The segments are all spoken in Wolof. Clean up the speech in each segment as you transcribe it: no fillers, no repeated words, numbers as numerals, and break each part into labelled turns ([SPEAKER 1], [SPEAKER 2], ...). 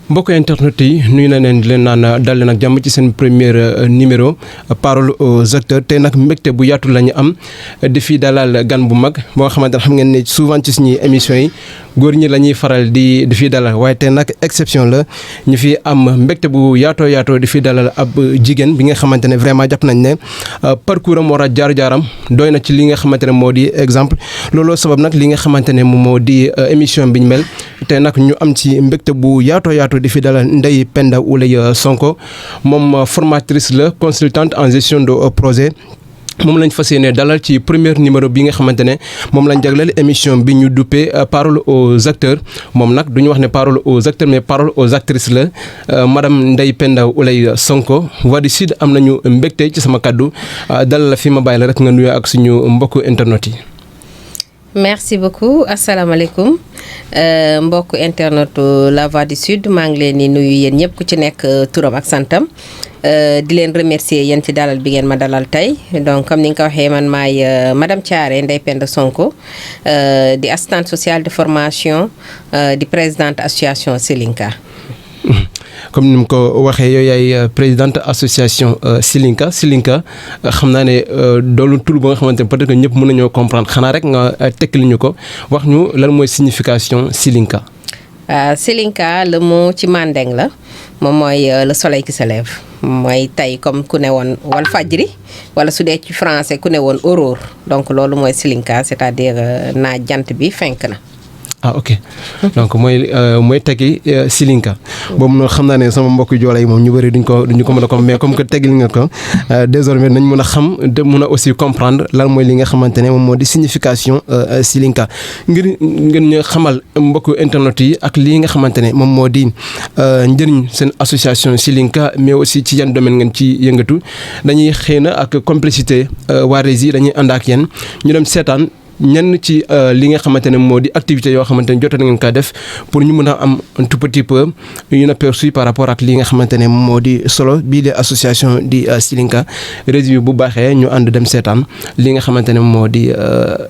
[SPEAKER 1] mbokk internet yi nuyu na leen di leen naan dal leen ak jàmm ci seen premier numéro parole aux acteurs tey nag mbégte bu yaatu la ñu am di fi dalal gan bu mag boo xamante ne xam ngeen ne souvent ci suñuy émissions yi góor ñi la ñuy faral di fi dalal waaye tey nag exception la ñu fi am mbégte bu yaatoo di fi dalal ab jigéen bi nga xamante ne vraiment jàpp nañ ne parcours am war a jaar-jaaram doy na ci li nga xamante ne moo di exemple looloo sabab nag li nga xamante ne moom moo di émission bi ñu mel tey nag ñu am ci mbégte bu yaatoo di fi dalal Ndeye Penda Ouleye Sonko moom formatrice la consultante en gestion de projet moom lañ fas yéene dalal ci premier numéro bi nga xamante ne moom lañ jagleel émission bi ñu duppee parole aux acteurs moom nag du ñu wax ne parole aux acteurs mais parole aux actrices la madame Ndeye Penda Ouleye Sonko Voix du Sud am nañu mbégte ci sama kaddu dalal la fi ma bàyyi la rek nga nuyoo ak suñu mbokku internet yi.
[SPEAKER 2] merci beaucoup asalaamaaleykum mbokk internet La Voix du Sud maa ngi leen di nuyu yéen ñëpp ku ci nekk turam ak santam di leen remercier yéen ci dalal bi ngeen ma dalal tey donc comme ni nga ko waxee man maay madame Thiaré Ndeye Penda Sonko di assistante sociale de formation di présidente association Silinka.
[SPEAKER 1] comme ni mu ko waxee yow yaay présidente association Silinka xam naa ne doolu tur ba nga xamante ne peut-être que ñëpp mën nañoo comprendre xanaa rek nga tekki li ñu ko wax ñu lan mooy signification Silinka.
[SPEAKER 2] Silinka le mot ci mandeng la moom mooy le soleil qui se lève mooy tey comme ku ne woon wal fajri wala su dee ci français ku ne woon aurore donc loolu mooy Silinka c'est-à-dire naa jant bi fenk na.
[SPEAKER 1] ah ok donc mooy teggi Silinka boobu noonu xam naa ne sama mbokk joola yi moom ñu bëri duñ ko mën a ko mais comme que teggil nga ko désormais nañ mën a xam de mën a aussi comprendre lan mooy li nga xamante ne moom moo di signification Silinka ngir ngeen ñu xamal mbokku internet yi ak lii nga xamante ne moom moo di njëriñ seen association Silinka mais aussi ci yan domaine ngeen ci yëngatu dañuy xëy na ak complicité waa Rési dañuy ànd ak yéen ñu dem seetaan ñenn ci li nga xamante ne moo di activité yoo xamante ne jotoon ngeen kaa def pour ñu mën a am un tout petit peu une aperçu par rapport ak li nga xamante ne moo di solo bii de association di Silinka résumé bu baaxee ñu ànd dem seetaan li nga xamante ne moo di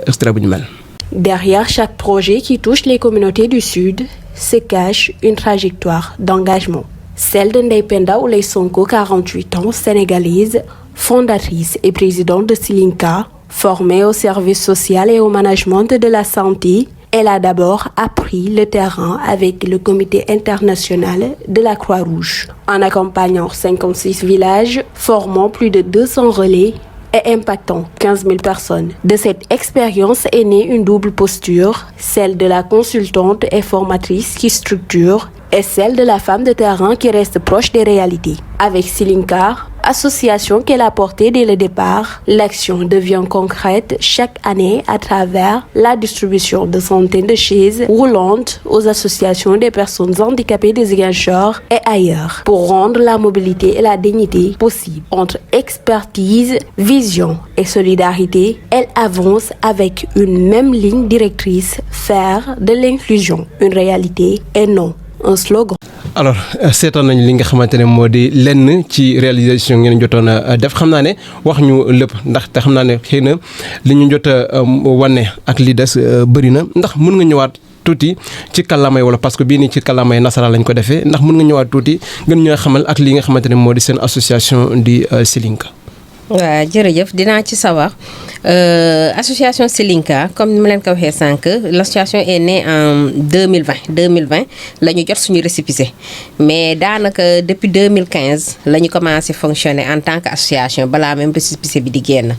[SPEAKER 1] extrait bu ñu mel.
[SPEAKER 3] Derrière chaque projet qui touche les communautés du Sud se cache une trajectoire d'engagement. Celle de Ndeye Penda Ouleye Sonko, 48 ans, sénégalaise, fondatrice et présidente de Silinka. Formée au service social et au management de la santé, elle a d'abord appris le terrain avec le comité international de la Croix-Rouge. En accompagnant 56 villages, formant plus de 200 relais et impactant 15 000 personnes. De cette expérience est née une double posture, celle de la consultante et formatrice qui structure et celle de la femme de terrain qui reste proche des réalités. Avec Silinka, association qu'elle a portée dès le départ, l'action devient concrète chaque année à travers la distribution de centaines de chaises roulantes aux associations des personnes handicapées de Ziguinchor et ailleurs pour rendre la mobilité et la dignité possible. Entre expertise, vision et solidarité, elle avance avec une même ligne directrice, faire de l'inclusion une réalité et non un slogan.
[SPEAKER 1] alors seetaan nañu li nga xamante ne moo di lenn ci réalisation ngeen jotoon a def xam naa ne wax ñu lépp ndax te xam naa ne xëy na li ñu jot a wane ak li des bëri na ndax mën nga ñëwaat tuuti ci kàllaamay wala parce que bii nii ci kàllaamay nasara lañ ko defee ndax mën nga ñëwaat tuuti gën ñoo xamal ak li nga xamante ne moo di seen association di Silinka.
[SPEAKER 2] waaw jërëjëf dinaa ci sawar association Silinka comme ni ma leen ko waxee sànq l'association est née en 2020 la ñu jot suñu récépissé mais daanaka depuis 2015 la ñu commencé fonctionner en tant que association balaa même récépissé bi di génn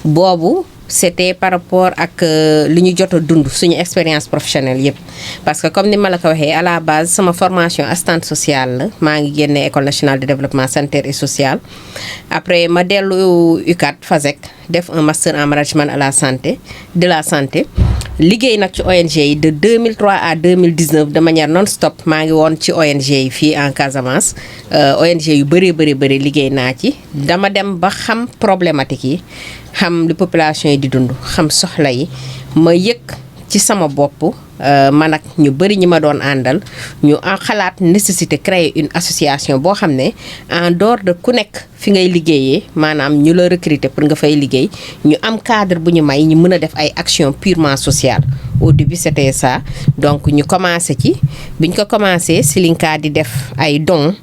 [SPEAKER 2] boobu c'était par rapport ak li ñu jot a dund suñu expérience professionnelle yëpp parce que comme ni ma la ko waxee à la base sama formation assistante sociale la maa ngi génne école nationale de développement sanitaire et social après ma dellu UCAD FASEC def un master en management à la santé liggéey nag ci ONG yi de 2003 à 2019 de manière non stop maa ngi woon ci ONG yi fii en Casamance ONG yu bëri liggéey naa ci dama dem ba xam problématique yi xam li population yi di dund xam soxla yi ma yëg ci sama bopp man ak ñu bëri ñi ma doon àndal ñu xalaat nécessité créer une association boo xam ne en dehors de ku nekk fi ngay liggéeyee maanaam ñu la recruter pour nga fay liggéey ñu am cadre bu ñu may ñu mën a def ay actions purement sociales au début c'était ça donc ñu commencé ci biñ ko commencé Silinka di def ay dons.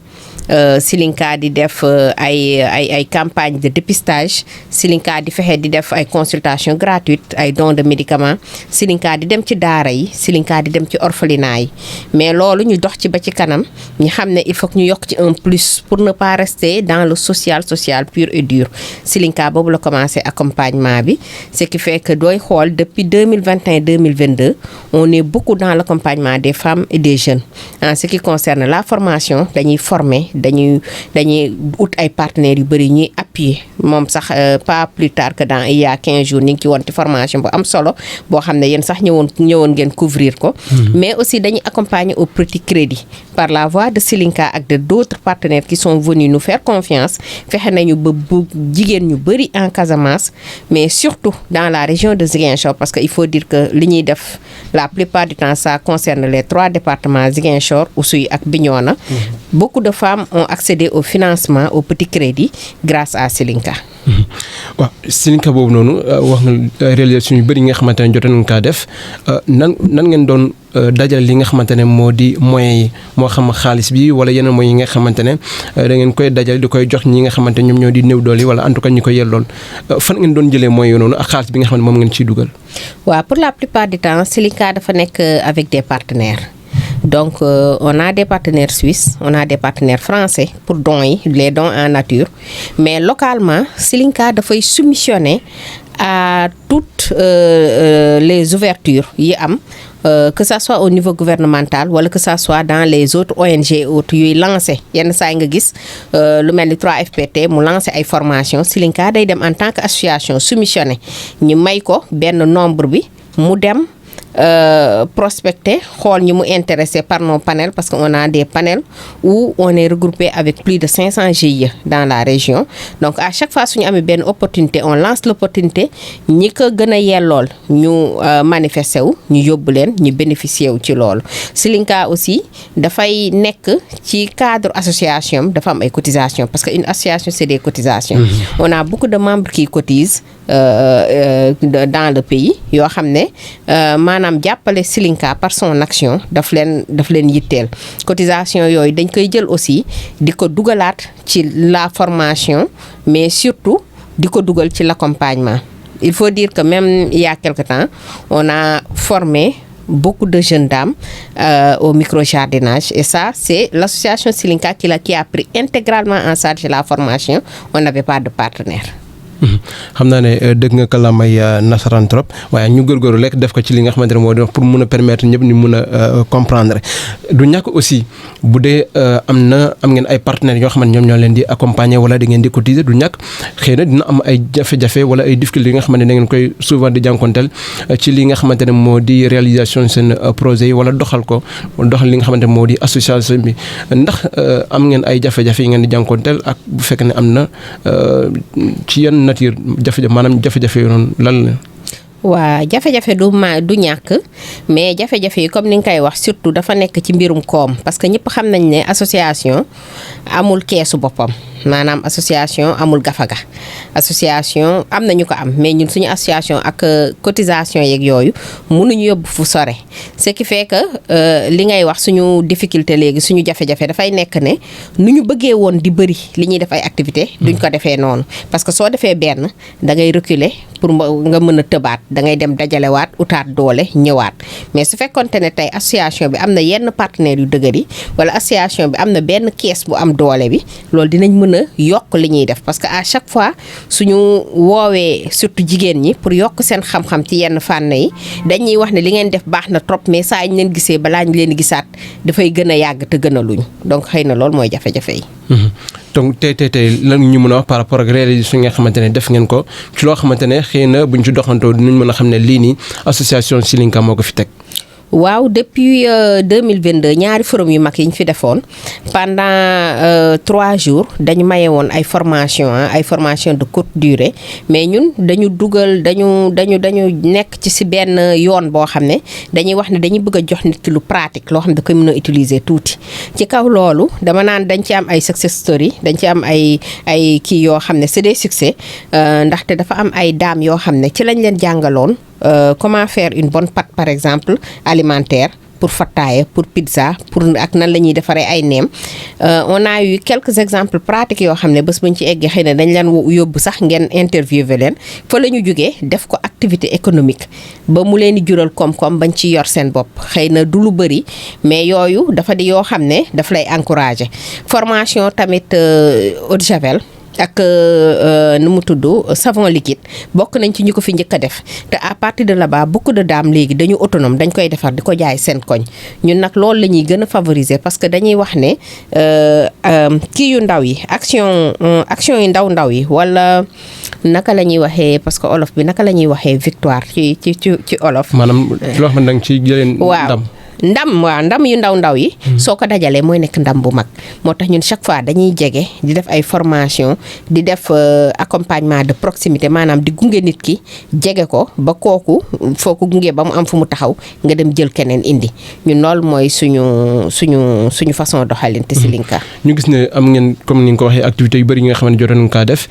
[SPEAKER 2] Silinka di def ay campagne de dépistage Silinka di fexe di def ay consultation gratuite ay dons de médicaments Silinka di dem ci daara yi Silinka di dem ci orphelinat yi mais loolu ñu dox ci ba ci kanam ñu xam ne il faut que ñu yokk ci un plus pour ne pas rester dans le social pur et dur Silinka boobu la commencé accompagnement bi ce qui fait que dooy xool depuis 2021 2022 on est beaucoup dans l'accompagnement des femmes et des jeunes en ce qui concerne la formation dañuy former dañuy ut ay partenaires yu bëri ñuy appuyer moom sax pas plus tard que dans il y a 15 jours ñu ngi ci woon ci formation bu am solo boo xam ne yéen sax ñëwoon ngeen couvrir ko mais aussi dañuy accompagner au petit crédit par la voie de Silinka ak de d'autres partenaires qui sont venus nous faire confiance fexe nañu ba bu jigéen ñu bëri en Casamance mais surtout dans la région de Ziguinchor parce que il faut dire que li ñuy def la plupart du temps ça concerne les 3 départements Ziguinchor Oussouye ak Bignona beaucoup de femmes ont accédé au financement au petit crédit grâce à Silinka.
[SPEAKER 1] waaw Silinka boobu noonu wax nga réalisation yu bëri yi nga xamante ne jotoon nañu kaa def nan ngeen doon dajale li nga xamante ne moo di moyens yi moo xam xaalis bi wala yeneen moyens yi nga xamante ne da ngeen koy dajale di koy jox ñi nga xamante ñoom ñoo di néew doole wala en tout cas ñi ko yellool fan ngeen doon jëlee moyens yooyu noonu ak xaalis bi nga xam ne moom ngeen ciy dugal.
[SPEAKER 2] waaw pour la plupart du temps Silinka dafa nekk avec des partenaires. Donc, on a des partenaires suisses, on a des partenaires français pour les dons en nature. Mais localement, Silinka dafay soumissionner à toutes les ouvertures yi am que ça soit au niveau gouvernemental wala que ça soit dans les autres ONG autres yuy lancé yenn saa yi nga gis lu mel ni 3FPT mu lancé ay formation Silinka day dem en tant que association soumissionné ñu may ko benn nombre bi mu dem prospecter xool ñi mu intéressé par nos panels parce que on a des panels où on est regroupé avec plus de 500 GIE dans la région donc à chaque fois suñu amee benn opportunité on lance l'opportunité ñi ko gën a yellool ñu manifesté wu ñu yóbbu leen ñu bénéficier wu ci loolu Silinka aussi dafay nekk ci cadre association dafa am ay cotisations parce que une association c'est des cotisations on a beaucoup de membres qui cotisent dans le pays yoo xam ne maanaam jàppale Silinka par son action daf leen yitteel cotisation yooyu dañ koy jël aussi di ko dugalaat ci la formation mais surtout di ko dugal ci l'accompagnement il faut dire que même il y a quelque temps on a formé beaucoup de jeunes dames au micro-jardinage et ça c'est l'association Silinka qui a pris intégralement en charge la formation on n'avait pas de partenaire.
[SPEAKER 1] xam naa ne dëgg nga kàllaamay nasaraan trop waaye ñu góorgóorlu lekk def ko ci li nga xamante ne moo di wax pour mun a permettre ñëpp ñu mun a comprendre du ñàkk aussi bu dee am ngeen ay partenaires yoo xamante ñoom ñoo leen di accompagner wala da ngeen di cotiser du ñàkk xëy na dina am ay jafe-jafe wala ay difficultés yi nga xamante ne da ngeen koy souvent di jànkonteel ci li nga xamante ne moo di réalisation seen projet yi wala doxal li nga xamante ne moo di association bi ndax am ngeen ay jafe-jafe yi ngeen di jànkonteel ak bu fekkee ne am na ci yan nature jafe-jafe yi noonu lan la.
[SPEAKER 2] waa jafe-jafe du ñàkk mais jafe-jafe yi comme ni nga koy wax surtout dafa nekk ci mbirum koom parce que ñëpp xam nañ ne association amul keesu boppam maanaam association amul gafaga association am na ñu ko am mais ñun suñu association ak cotisation yeeg yooyu mënuñu yóbbu fu sore ce qui fait que li ngay wax suñu difficulté léegi suñu jafe-jafe dafay nekk ne nu ñu bëggee woon di bëri li ñuy def ay activité duñ ko defee noonu parce que soo defee benn da ngay reculer pour nga mën a tëbaat da ngay dem dajalewaat utaat doole ñëwaat mais su fekkonte ne tey association bi am na yenn partenaires yu dëgër yi wala association bi am na benn kees bu am doole bi loolu dinañ mën a yokk li ñuy def parce que à chaque fois suñu woowee surtout jigéen ñi pour yokk seen xam-xam ci yenn fànn yi dañuy wax ne li ngeen def baax na trop mais saa ñu leen gisee balaa ñu leen gisaat dafay gën a yàgg te gën a luñ donc xëy na loolu mooy jafe-jafe yi.
[SPEAKER 1] donc tey lan ñu mën a wax par rapport ak réalisation yi nga xamante ne def ngeen ko ci loo xamante ne xëy na buñ ci doxantoo dinañ mën a xam ne lii nii association Silinka moo ko fi teg.
[SPEAKER 2] waaw depuis 2022 ñaari forum yu mag yi ñu fi defoon pendant 3 jours dañu maye woon ay formation de courte durée mais ñun dañu nekk ci benn yoon boo xam ne dañuy wax ne dañuy bëgg a jox nit ki lu pratique loo xam ne da koy mën a utiliser tuuti ci kaw loolu dama naan dañ ci am ay success story dañ ci am ay kii yoo xam ne c'est des succès ndaxte dafa am ay dames yoo xam ne ci lañ leen jàngaloon comment faire une bonne pâte par exemple alimentaire pour fattaaya pour pizza pour ak nan la ñuy defaree ay neem on a eu quelques exemples pratiques yoo xam ne bés buñ ci eggee xëy na dañ leen yóbbu sax ngeen interviewé leen fa la ñu jógee def ko activité économique ba mu leen di jural koom-koom bañ ci yor seen bopp xëy na du lu bëri mais yooyu dafa di yoo xam ne daf lay encourager formation tamit eau de javel ak nu mu tudd savon liquide bokk nañ ci ñu ko fi njëkk a def te à partir de là-bas beaucoup de dames léegi dañu autonome dañ koy defar di ko jaay seen koñ ñun nag loolu la ñuy gën a favoriser parce que dañuy wax ne kii yu ndaw yi action yu ndaw yi wala naka la ñuy waxee parce que olof bi naka la ñuy waxee victoire ci olof.
[SPEAKER 1] maanaam loo xam ne da nga ciy jëlee ndam.
[SPEAKER 2] ndam yu ndaw yi soo ko dajalee mooy nekk ndam bu mag moo tax ñun chaque fois dañuy jege di def ay formation di def accompagnement de proximité maanaam di gunge nit ki jege ko ba kooku foo ko gunge ba mu am fu mu taxaw nga dem jël keneen indi ñun loolu mooy suñu façon doxalin te Silinka.
[SPEAKER 1] ñu gis ne am ngeen comme ni nga ko waxee activités yu bëri yi nga xamante ne jotoon nga kaa def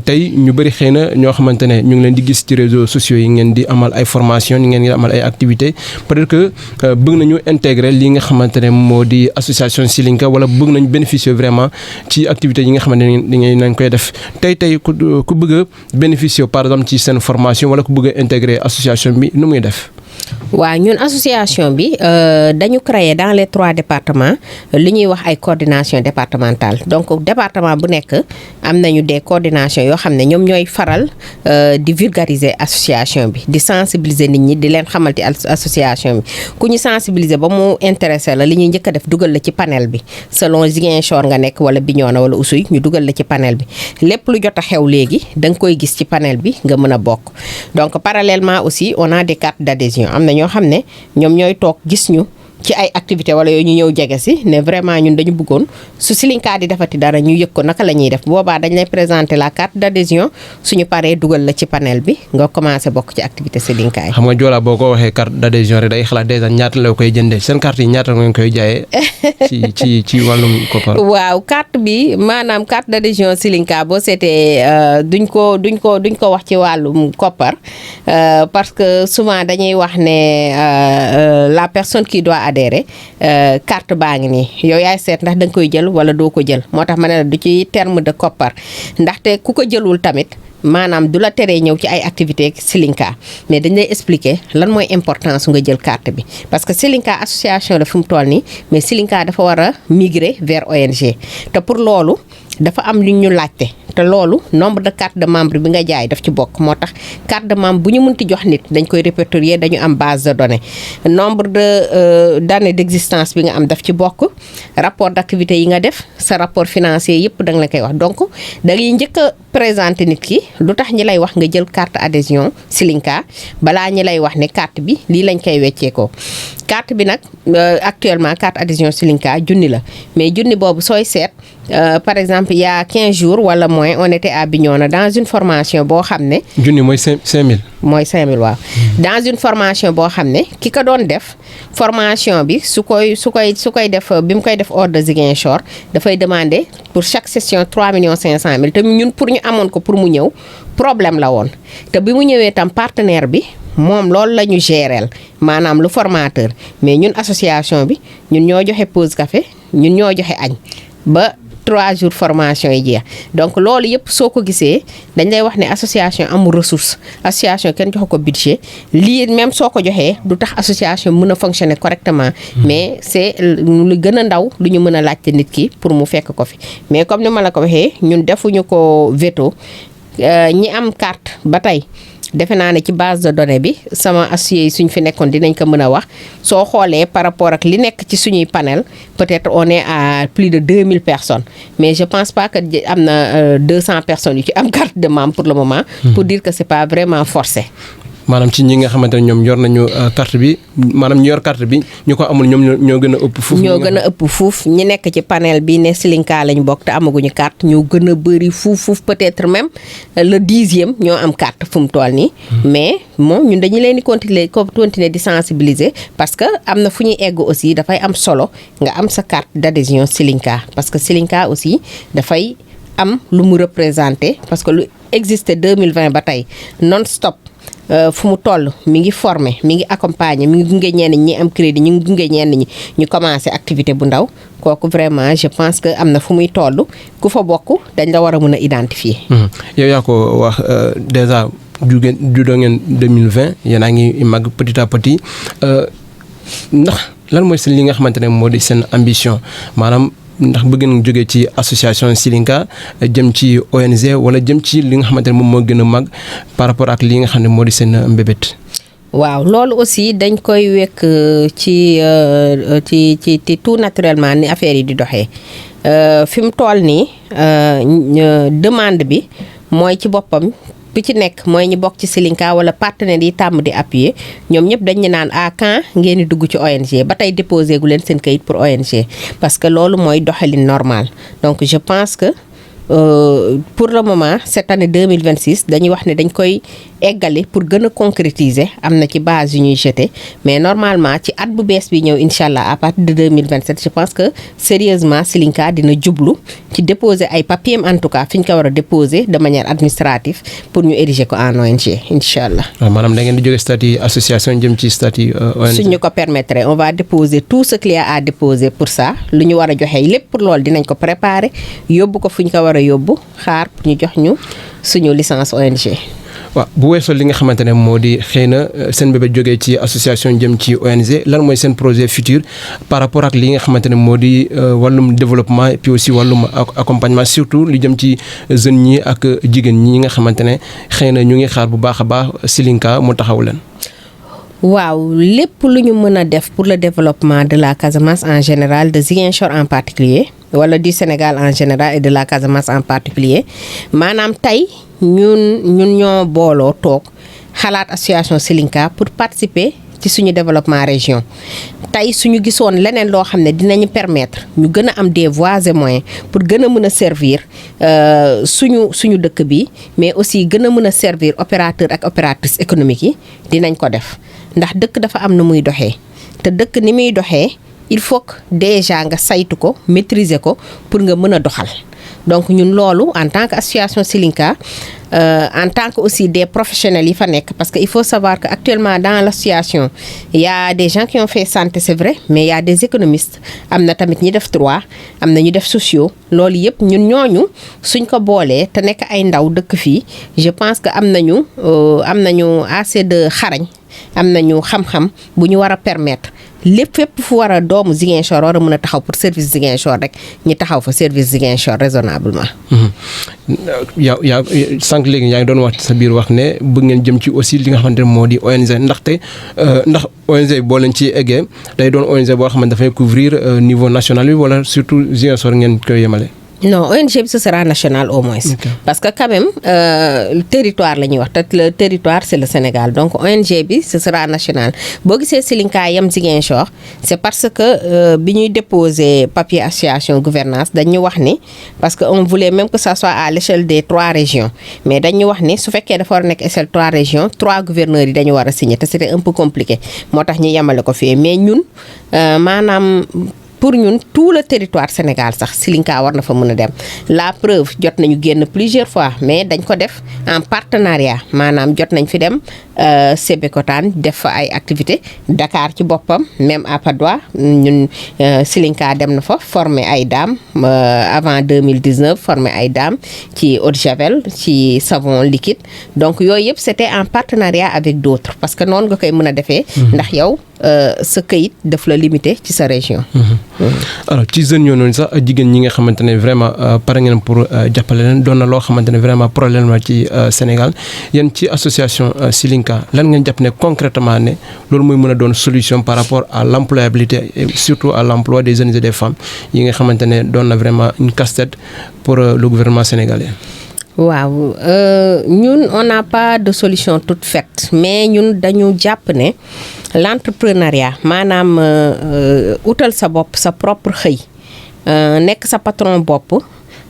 [SPEAKER 1] tey ñu bëri xëy na ñoo xamante ne ñu ngi leen di gis ci réseaux sociaux yi ngeen di amal ay formation ngeen di amal ay activités peut-être que bëgg nañu intégrer li nga xamante ne moo di association Silinka wala bëgg nañ bénéficier vraiment ci activités yi nga xamante ne nañ koy def tey ku bëgg a bénéficier par exemple ci seen formation wala ku bëgg a intégrer association bi nu muy def.
[SPEAKER 2] waaw ñun association bi dañu créer dans les 3 départements li ñuy wax ay coordination départementale donc département bu nekk am nañu des coordinations yoo xam ne ñoom ñooy faral di vulgariser association bi di sensibiliser nit ñi di leen xamal ci association bi ku ñu sensibiliser ba mu intéressé la li ñuy njëkk a def dugal la ci panel bi selon Ziguinchor nga nekk wala Bignona wala Oussouye ñu dugal la ci panel bi lépp lu jot a xew léegi da nga koy gis ci panel bi nga mën a bokk donc parallèlement aussi on a des cartes d'adhésion am na ñoo xam ne ñoom ñooy toog gis ñu ci ay activité wala yooyu ñu ñëw jege si ne vraiment ñun dañu bëggoon su Silinka di defati dara ñu yëg ko naka la ñuy def boobaa dañ lay présenter la carte d'adhésion suñu paree dugal la ci panel bi nga commencé bokk ci activité Silinka yi.
[SPEAKER 1] xam nga Joola boo ko waxee carte d'adhésion rek day xalaat déjà ñaata la koy jëndee seen carte yi ñaata ngeen koy jaayee ci wàllum koppar.
[SPEAKER 2] waaw carte bi maanaam carte d'adhésion Silinka boo seetee duñ ko wax ci wàllum koppar parce que souvent dañuy wax ne la personne qui doit adhérer carte baa ngi nii yow yaay seet ndax da nga koy jël wala doo ko jël moo tax ma ne la du ci terme de koppar ndaxte ku ko jëlul tamit maanaam du la teree ñëw ci ay activités Silinka mais dañ lay expliquer lan mooy importance nga jël carte bi parce que Silinka association la fi mu toll nii mais Silinka dafa war a migrer vers ONG te pour loolu dafa am lu ñu laajte te loolu nombre de carte de membre bi nga jaay daf ci bokk moo tax carte de membre bu ñu mënti jox nit dañ koy répertorier dañu am base de données nombre de d'années d'existence bi nga am daf ci bokk rapport d'activité yi nga def sa rapport financier yëpp da nga la koy wax donc da ngay njëkk a présenter nit ki lu tax ñi lay wax nga jël carte adhésion Silinka balaa ñi lay wax ne carte bi lii lañ koy wecceekoo carte bi nag actuellement carte adhésion Silinka junni la mais junni boobu sooy seet par exemple il y a 15 jours wala moins on était à Bignona dans une formation boo xam ne.
[SPEAKER 1] junni mooy 5000.
[SPEAKER 2] mooy 5000 waaw. dans une formation boo xam ne ki ko doon def formation bi su koy def bi mu koy def hors de Ziguinchor dafay demander pour chaque session 3,5 millions te ñun pour ñu amoon ko pour mu ñëw problème la woon te bi mu ñëwee tam partenaire bi. moom loolu la ñu géreel maanaam lu formateur mais ñun association bi ñun ñoo joxe pause café ñun ñoo joxe añ ba 3 jours formation yi jeex donc loolu yëpp soo ko gisee dañ lay wax ne association amul ressource association kenn joxe ko budget lii même soo ko joxee du tax association mën a fonctionner correctement mais c'est lu gën a ndaw lu ñu mën a laajte nit ki pour mu fekk ko fi mais comme ni ma la ko waxee ñun defuñu ko veto ñi am carte ba tey defe naa ne ci base de données bi sama associé yi suñ fi nekkoon dinañ ko mën a wax soo xoolee par rapport ak li nekk ci suñuy panel peut-être on est à plus de 2000 personnes mais je pense pas que am na 200 personnes yu ci am carte de membre pour le moment. pour dire que c'est pas vraiment forcé.
[SPEAKER 1] maanaam ci ñi nga xamante ne ñoom yor nañu carte bi maanaam ñu yor carte bi ñu ko amul ñoom ñoo gën a ëpp fuuf.
[SPEAKER 2] ñoo gën a ëpp fuuf ñi nekk ci panel bi ne Silinka lañ bokk te amaguñu carte ñoo gën a bëri fuuf peut-être même le 10e ñoo am carte fu mu toll nii. mais moom ñun dañu leen di continuer di sensibiliser parce que am na fu ñuy egg aussi dafay am solo nga am sa carte d'adhésion Silinka parce que Silinka aussi dafay am lu mu représenter parce que lu existé 2020 ba tey non-stop. fu mu toll mi ngi former mi ngi accompagner mi ngi gunge ñenn ñi am crédit ñu ngi gunge ñenn ñi ñu commencé activité bu ndaw kooku vraiment je pense que am na fu muy toll ku fa bokk dañ la war a mën a identifier.
[SPEAKER 1] yow yaa ko wax déjà juddoo ngeen 2020 yéen a ngi mag petit à petit ndax lan mooy seen li nga xamante ne moo di seen ambition maanaam ndax bëgg ngeen jógee ci association Silinka jëm ci ONG wala jëm ci li nga xamante ne moom moo gën a mag par rapport ak li nga xam ne moo di seen mbébét.
[SPEAKER 2] waaw loolu aussi dañ koy wekk ci tout naturellement ni affaire yi di doxee fi mu toll nii demande bi mooy ci boppam bi ci nekk mooy ñi bokk ci Silinka wala partenaires yi tàmm di appuyer ñoom ñëpp dañ ñu naan à quand ngeen di dugg ci ONG ba tey déposé gu leen seen kayit pour ONG parce que loolu mooy doxalin normal donc je pense que pour le moment cette année 2026 dañuy wax ne dañ koy eggali pour gën a concrétiser am na ci base yu ñuy jeté mais normalement ci at bu bees bi ñëw incha allah à partir de 2027 je pense que sérieusement Silinka dina jublu ci déposer ay papiers en tout cas fi ñu ko war a déposer de manière administrative pour ñu ériger ko en ONG incha allah.
[SPEAKER 1] waaw maanaam da ngeen di jóge statut association jëm ci statut ONG.
[SPEAKER 2] suñ ñu ko permettre on va déposer tout ce qu'il y a à déposer pour ça lu ñu war a joxe lépp pour loolu dinañ ko préparer yóbbu ko fu ñu ko war a yóbbu xaar pour ñu jox ñu suñu licence ONG.
[SPEAKER 1] waaw bu weesoo li nga xamante ne moo di xëy na seen bébé jógee ci association jëm ci ONG lan mooy seen projet futur par rapport ak li nga xamante ne moo di wàllum développement et puis aussi wàllum accompagnement surtout li jëm ci jeunes ñi ak jigéen ñi nga xamante ne xëy na ñu ngi xaar bu baax a baax Silinka mu taxaw leen.
[SPEAKER 2] waaw lépp lu ñu mën a def pour le développement de la Casamance en général de Ziguinchor en particulier wala du Sénégal en général et de la Casamance en particulier maanaam tey ñun ñoo booloo toog xalaat association Silinka pour participer ci suñu développement région tey suñu gisoon leneen loo xam ne dinañu permettre ñu gën a am des voies et moyens pour gën a mën a servir suñu dëkk bi mais aussi gën a mën a servir opérateur ak opératrice économique yi dinañ ko def ndax dëkk dafa am na muy doxee te dëkk ni muy doxee il faut que déjà nga saytu ko maîtriser ko pour nga mën a doxal donc ñun loolu en tant que association Silinka en tant que aussi des professionnels yi fa nekk parce que il faut savoir que actuellement dans l'association il y a des gens qui ont fait santé c'est vrai mais il y a des économistes am na tamit ñi def droit am na ñu def sociaux loolu yëpp ñun ñooñu suñ ko boolee te nekk ay ndaw dëkk fii je pense que am nañu assez de xarañ am nañu xam-xam bu ñu war a permettre lépp fépp fu war a doomu Ziguinchor war a mën a taxaw pour service Ziguinchor rek ñu taxaw fa service Ziguinchor raisonnablement.
[SPEAKER 1] yaa sànq léegi yaa ngi doon wax sa biir wax ne bëgg ngeen jëm ci aussi li nga xamante ne moo di ONG ndaxte ndax ONG boo leen ci eggee day doon ONG boo xamante dafay couvrir niveau national bi wala surtout Ziguinchor ngeen koy yemale.
[SPEAKER 2] non ONG bi ce sera national au moins. Okay. Parce que quand même territoire la ñuy wax te le territoire c'est le Sénégal donc ONG bi ce sera national boo gisee Silinka yam Ziguinchor c'est parce que bi ñuy déposer papier association gouvernance dañu wax ni parce que on voulait même que ça soit à l'échelle des 3 régions mais dañu wax ni su fekkee dafa war a nekk échelle 3 régions 3 gouverneurs yi dañu war a signer te c'était un peu compliqué moo tax ñu yemale ko fii mais ñun maanaam. Pour ñun tout le territoire Sénégal sax Silinka war na fa mën a dem la preuve jot nañu génn plusieurs fois mais dañ ko def en partenariat maanaam jot nañ fi dem Sébikotane def fa ay activités Dakar ci boppam même à Patte d'Oie ñun Silinka dem na fa former ay dames avant 2019 former ay dames ci eau de javel ci savon liquide donc yooyu yëpp c'était en partenariat avec d'autres parce que noonu nga koy mën a defee ndax yow sa këyit daf la limité ci sa région.
[SPEAKER 1] alors ci jeunes yoo noonu sax jigéen ñi nga xamante ne vraiment pare ngeen pour jàppale leen doon na loo xamante ne vraiment problème la ci Sénégal yéen ci association Silinka lan ngeen jàpp ne concrètement ne loolu mooy mën a doon solution par rapport à l'employabilité et surtout à l'emploi des jeunes et des femmes yi nga xamante ne doon na vraiment une casse-tête pour le gouvernement sénégalais.
[SPEAKER 2] waaw ñun on n'a pas de solution toute faite mais ñun dañu jàpp ne l'entrepreneuriat maanaam utal sa bopp sa propre xëy nekk sa patron bopp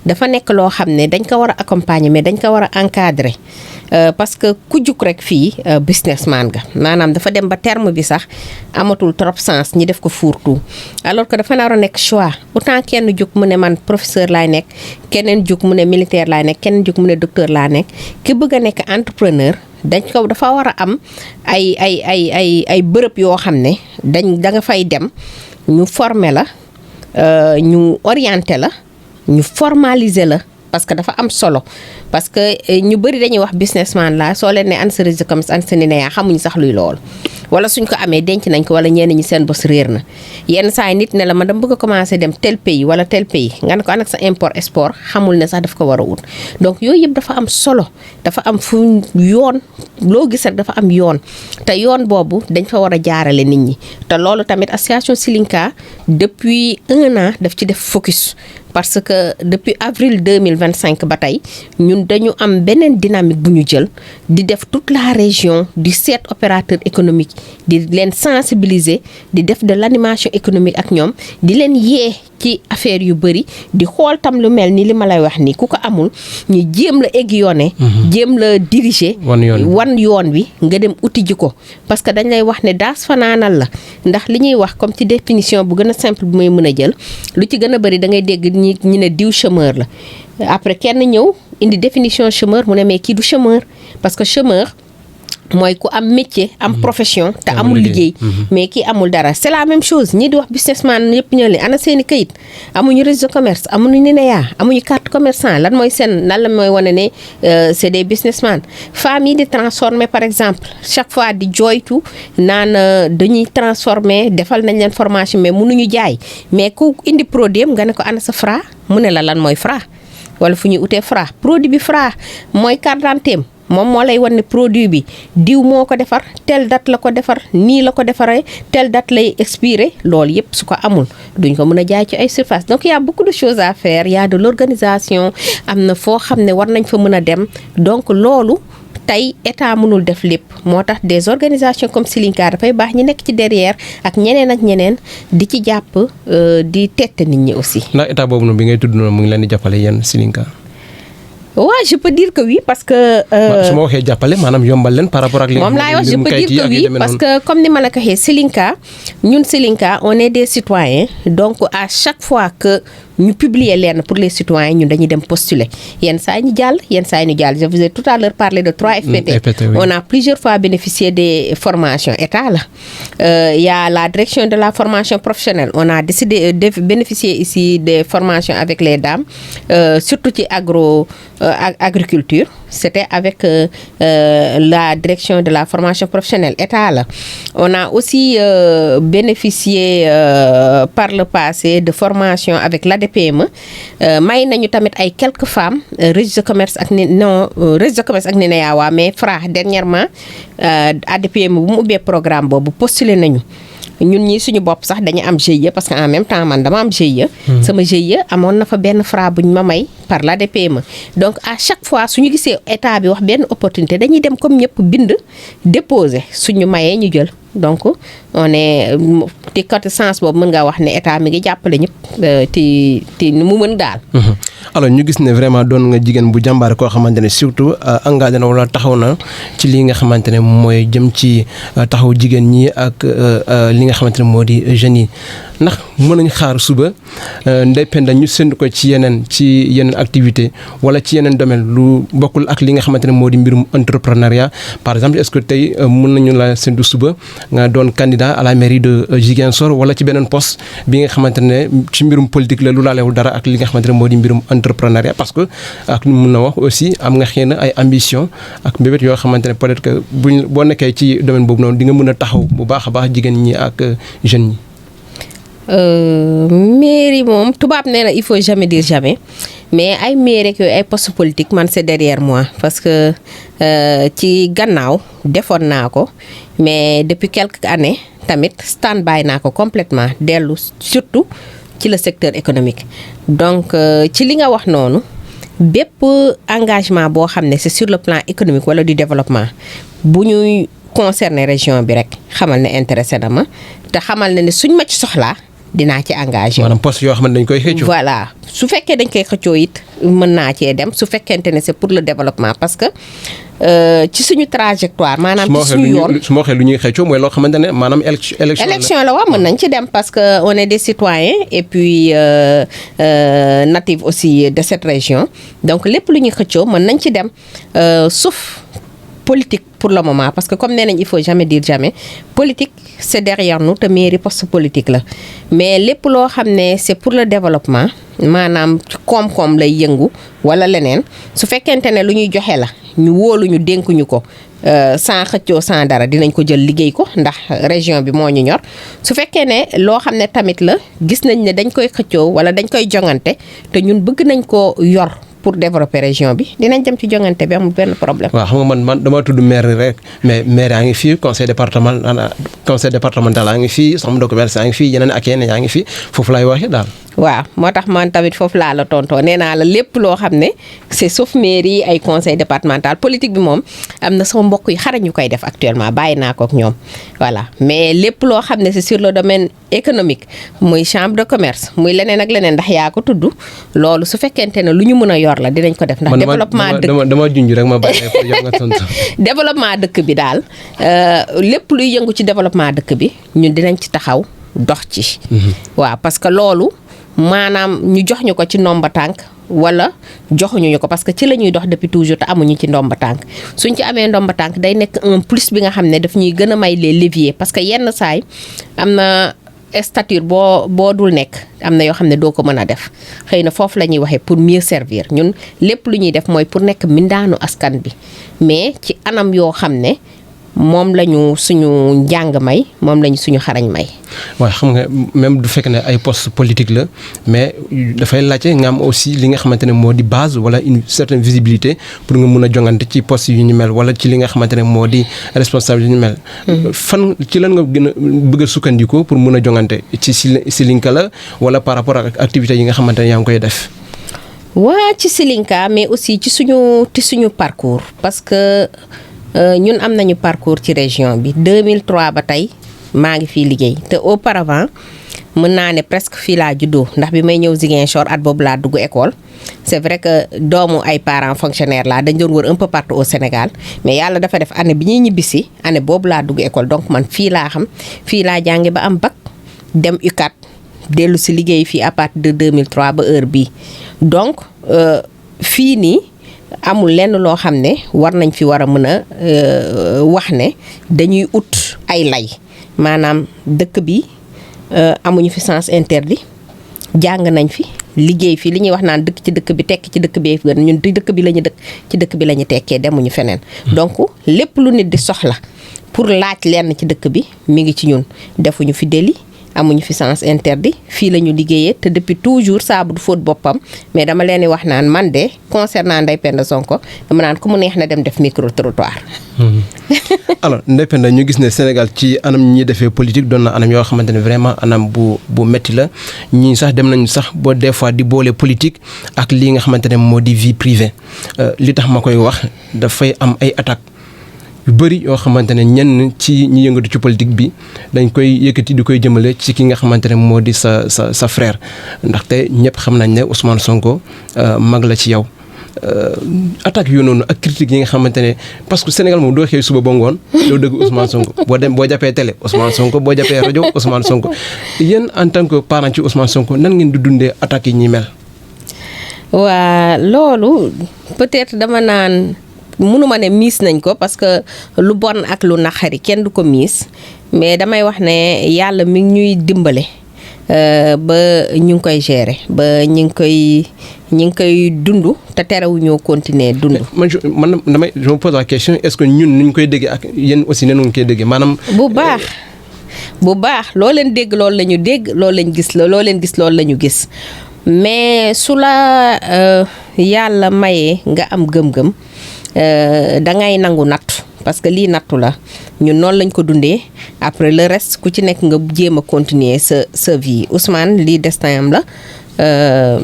[SPEAKER 2] dafa nekk loo xam ne dañ ko war a accompagner mais dañ ko war a encadrer parce que ku jug rek fii businessman ga maanaam dafa dem ba terme bi sax amatul trop sens ñi def ko fourre-tout alors que dafa nar a nekk choix autant kenn jug mu ne man professeur laay nekk keneen jug mu ne militaire laay nekk keneen jug mu ne docteur laa nekk ki bëgg a nekk entrepreneur dafa war a am ay bërëb yoo xam ne da nga fay dem ñu former la ñu orienter la ñu formaliser la parce que dafa am solo parce que ñu bëri dañuy wax businessman la soo leen ne an sa registre de commerce an sa NINEA xamuñu sax luy loolu wala suñ ko amee denc nañ ko wala ñenn ñi seen bos réer na yenn saa yi nit ne la ma dama bëgg a commencer dem tel pays wala tel pays nga ne ko ànd ak sa import export xamul ne sax daf ko war a wut donc yooyu yëpp dafa am solo dafa am fu yoon loo gis rek dafa am yoon te yoon boobu dañ fa war a jaarale nit ñi te loolu tamit association Silinka depuis 1 an daf ci def focus parce que depuis avril 2025 ba tey ñun dañu am beneen dynamique bu ñu jël di def toute la région di seet opérateur économique di leen sensibiliser di def de l'animation économique ak ñoom di leen yee ci affaire yu bëri di xool tam lu mel ni li ma lay wax nii ku ko amul ñu jéem la aiguillonner jéem la diriger wan yoon wi nga dem uti ji ko parce que dañ lay wax ne daas fanaanal la ndax li ñuy wax comme ci définition bu gën a simple bu may mën a jël lu ci gën a bëri da ngay dégg ñi ne diw chômeur la après kenn ñëw indi définition chômeur mu ne mais kii du chômeur parce que chômeur mooy ku am métier am profession te amul liggéey mais kii amul dara c'est la même chose ñi di wax businessman yëpp ñoo leen ana seeni kayit amuñu registre de commerce amuñu NINEA amuñu carte commerçant lan mooy seen lan la mooy wane ne c'est des businessman femmes yi di transformer par exemple chaque fois di jooytu naan dañuy transformer defal nañ leen formation mais mënuñu jaay mais ku indi produit nga ne ko ana sa Fra mu ne la lan mooy Fra wala fu ñuy utee Fra produit bi Fra mooy carte d'identité moom moo lay wan ne produit bi diw moo ko defar telle date la ko defar nii la ko defaree telle date lay expiré loolu yëpp su ko amul duñ ko mën a jaay ci ay surface donc y a beaucoup de choses à faire y a de l'organisation am na foo xam ne war nañ fa mën a dem donc loolu tey état mënul def lépp moo tax des organisations comme Silinka dafay baax ñi nekk ci derrière ak ñeneen di ci jàpp di tette nit ñi aussi.
[SPEAKER 1] ndax état boobu noonu bi ngay tudd noonu mu ngi leen di jàppale yéen Silinka.
[SPEAKER 2] waaw je peux dire que oui parce que.
[SPEAKER 1] su ma waxee jàppale maanaam yombal leen par rapport ak. li
[SPEAKER 2] moom laay wax je peux dire que oui parce que comme ni ma la ko waxee Silinka ñun Silinka on est des citoyens donc à chaque fois que ñu publier leen pour les citoyens ñun dañuy dem postuler yenn saa yi ñu jàll yenn saa yi ñu jàll je vous ai tout à l'heure parlé de 3 FPT. Oui. On a plusieurs fois bénéficié des formations état la y a la direction de la formation professionnelle on a décidé de bénéficier ici des formations avec les dames surtout ci agriculture c'était avec la direction de la formation professionnelle état la on a aussi bénéficié par le passé de formation avec l'ADPME may nañu tamit ay quelques femmes registre de commerce ak registre de commerce ak NINEA waa mais Fra dernièrement ADPME bu mu ubbee programme boobu postulé nañu ñun ñii suñu bopp sax dañu am GIE parce que en même temps man dama am GIE. sama GIE amoon na fa benn Fra buñ ma may par l'ADPME donc à chaque fois suñu gisee état bi wax benn opportunité dañuy dem comme ñëpp bind déposer suñu mayee ñu jël donc on est ci côté sens boobu mën nga wax ne état mi ngi jàppale ñëpp ti nu mu mën daal.
[SPEAKER 1] alors ñu gis ne vraiment doon nga jigéen bu jàmbaare koo xamante ne surtout engagé na wala taxaw na ci li nga xamante ne mooy jëm ci taxaw jigéen ñi ak li nga xamante ne moo di jeunes yi ndax mën nañu xaar suba Ndeye Penda ñu séntu ko ci yeneen activité wala ci yeneen domaine lu bokkul ak li nga xamante ne moo di mbirum entrepreneuriat par exemple est-ce que tey mën nañu la séntu suba nga doon candidat à la mairie de Ziguinchor wala ci beneen poste bi nga xamante ne ci mbirum politique la lu laalewul dara ak li nga xamante ne moo di mbirum entrepreneuriat parce que ak ñu mën na wax aussi am nga xëy na ay ambition ak mbébét yoo xamante ne peut-être que boo nekkee ci domaine boobu noonu di nga mën a taxaw bu baax a baax jigéen ñi ak jeunes ñi.
[SPEAKER 2] mairie moom tubaab nee na il faut jamais dire jamais mais ay mairie ak yooyu ay poste politique man c'est derrière moi parce que ci gannaaw defoon naa ko mais depuis quelques années tamit stand-by naa ko complètement dellu surtout ci le secteur économique donc ci li nga wax noonu bépp engagement boo xam ne c'est sur le plan économique wala du développement bu ñuy concerner région bi rek xamal ne intéressé na ma te xamal ne suñ ma ci soxlaa dinaa ci engagé.
[SPEAKER 1] maanaam poste yoo xam ne dañ koy xëccoo.
[SPEAKER 2] voilà su fekkee dañ koy xëccoo it mën naa cee dem su fekkente ne c'est pour le développement parce que ci suñu trajectoire maanaam ci suñu yoon
[SPEAKER 1] su ma waxee lu ñuy xëccoo mooy loo xamante ne maanaam élection
[SPEAKER 2] la waaw mën nañ ci dem parce que on est des citoyens et puis natifs aussi de cette région donc lépp lu ñuy xëccoo mën nañ ci dem sauf politique pour le moment parce que comme nee nañ il faut jamais dire jamais politique c'est derrière nous te mairie poste politique la mais lépp loo xam ne c'est pour le développement maanaam ci koom-koom lay yëngu wala leneen su fekkente ne lu ñuy joxe la ñu wóolu ñu dénkuñu ko sans xëccoo sans dara dinañ ko jël liggéey ko ndax région bi moo ñu ñor su fekkee ne loo xam ne tamit la gis nañ ne dañ koy xëccoo wala dañ koy jongante te ñun bëgg nañ ko yor pour développer région bi dinañ dem ci jongante bi amul benn problème.
[SPEAKER 1] waaw xam nga man dama tudd maire rek mais maire yaa ngi fii conseil départemental yaa ngi fii chambre de commerce yaa ngi fii yeneen ak yeneen yaa ngi fii foofu laay waxee daal.
[SPEAKER 2] waaw moo tax man tamit foofu laa la tontoo nee naa la lépp loo xam ne c'est sauf mairie ay conseil départemental politique bi moom am na sama mbokk yi xarañ ñu koy def actuellement bàyyi naa ko ak ñoom voilà mais lépp loo xam ne c'est sur le domaine économique muy chambre de commerce muy leneen ak leneen ndax yaa ko tudd loolu su fekkente ne lu ñu mën a yor la dinañ ko def ndax développement dëkk
[SPEAKER 1] dama junj rek ma bàyyi ko yow nga tontu.
[SPEAKER 2] développement dëkk bi daal lépp luy yëngu ci développement dëkk bi ñun dinañ ci taxaw dox ci waaw parce que loolu maanaam ñu jox ñu ko ci ndomba tànk wala joxuñu ñu ko parce que ci la ñuy dox depuis toujours te amuñu ci ndomba tànk suñ ci amee ndomba tànk day nekk un plus bi nga xam ne daf ñuy gën a may les leviers parce que yenn saay am na stature boo dul nekk am na yoo xam ne doo ko mën a def xëy na foofu la ñuy waxee pour mieux servir ñun lépp lu ñuy def mooy pour nekk mbindaanu askan bi mais ci anam yoo xam ne moom lañu suñu njàng may moom lañu suñu xarañ may.
[SPEAKER 1] waaw xam nga même du fekk ne ay poste politique la mais dafay laajte nga am aussi li nga xamante ne moo di base wala une certaine visibilité pour nga mun a jongante ci poste yu ñu mel wala ci li nga xamante ne moo di responsable yu ñu mel. fan ci lan nga gën a bëgg a sukkandiku pour mun a jongante ci Silinka la wala par rapport ak activités yi nga xamante ne yaa ngi koy def.
[SPEAKER 2] waa ci Silinka mais aussi ci suñu parcours parce que. ñun am nañu parcours ci région bi 2003 ba tey maa ngi fii liggéey te auparavant mën naa ne presque fii laa juddoo ndax bi may ñëw Ziguinchor at boobu laa dugg école c'est vrai que doomu ay parents fonctionnaires laa dañ doon wër un peu partout au Sénégal mais yàlla dafa def année bi ñuy ñibbisi année boobu laa dugg école donc man fii laa xam fii laa jànge ba am bac dem UCAD dellu si liggéey fii à partir de 2003 ba heure bii donc fii nii amul lenn loo xam ne war nañ fi war a mën a wax ne dañuy ut ay lay maanaam dëkk bi amuñu fi sens interdit jàng nañ fi liggéey fi li ñuy wax naan dëkk ci dëkk bi tekki ci dëkk bi gën ñun di dëkk bi la ñu dëkk ci dëkk bi la ñu tekkee demuñu feneen donc lépp lu nit di soxla pour laaj lenn ci dëkk bi mi ngi ci ñun defuñu fi délit amuñu fi sens interdit fii la ñu liggéeyee te depuis toujours saabu du fóot boppam mais dama leen di wax naan man de concernant Ndeye Penda Sonko dama naan ku mu neex na dem def micro trottoir.
[SPEAKER 1] alors Ndeye Penda ñu gis ne Sénégal ci anam ñi defee politique doon na anam yoo xamante ne vraiment anam bu métti la ñii sax dem nañu sax ba des fois di boole politique ak lii nga xamante ne moo di vie privée li tax ma koy wax dafay am ay attaques. yu bëri yoo xamante ne ñenn ci ñi yëngatu ci politique bi dañ koy yëkkati di koy jëmale ci ki nga xamante ne moo di sa frère ndaxte ñëpp xam nañ ne Ousmane Sonko mag la ci yow attaques yooyu noonu ak critiques yi nga xamante ne parce que Sénégal moom doo xëy suba ba ngoon doo dëgg Ousmane Sonko boo jàppee télé Ousmane Sonko boo jàppee rajo Ousmane Sonko yéen en tant que parent ci Ousmane Sonko nan ngeen di dundee attaques yi ñuy mel.
[SPEAKER 2] waa loolu peut-être dama naan. mënuma ne miis nañ ko parce que lu bon ak lu naqari kenn du ko miis mais damay wax ne yàlla mi ngi ñuy dimbale ba ñu ngi koy gérer ba ñu ngi koy dund te terewuñoo continuer dund.
[SPEAKER 1] man damay je me pose la question est-ce que ñun nuñ koy déggee ak yéen aussi nenu ngi koy déggee maanaam.
[SPEAKER 2] bu baax loo leen dégg loolu la ñu dégg loolu lañ gis loo leen gis loolu la ñu gis mais su la yàlla mayee nga am gëm-gëm. da ngay nangu nattu parce que lii nattu la ñun noonu lañ ko dundee après le reste ku ci nekk nga jéem a continuer sa vie Ousmane lii destin am la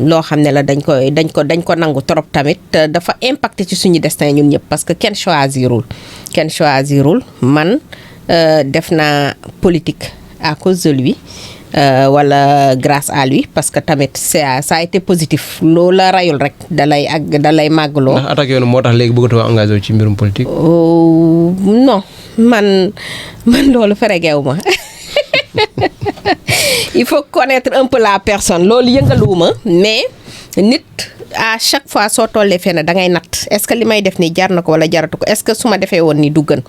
[SPEAKER 2] loo xam ne la dañ ko nangu trop tamit dafa impacté ci suñu destin ñun ñëpp parce que kenn choisirul man def naa politique à cause de lui wala grâce à lui parce que tamit ça a été positif loolu la rayul rek dalay màggloo.
[SPEAKER 1] ndax attaque yoonu moo tax léegi bëggatoo engagé ci mbirum politique.
[SPEAKER 2] non man loolu feregeewu ma il faut connaître un peu la personne loolu yëngaluwuma mais nit à chaque fois soo tollee fenn da ngay natt est-ce que li may def nii jar na ko wala jaratu ko est-ce que su ma defee woon nii du gën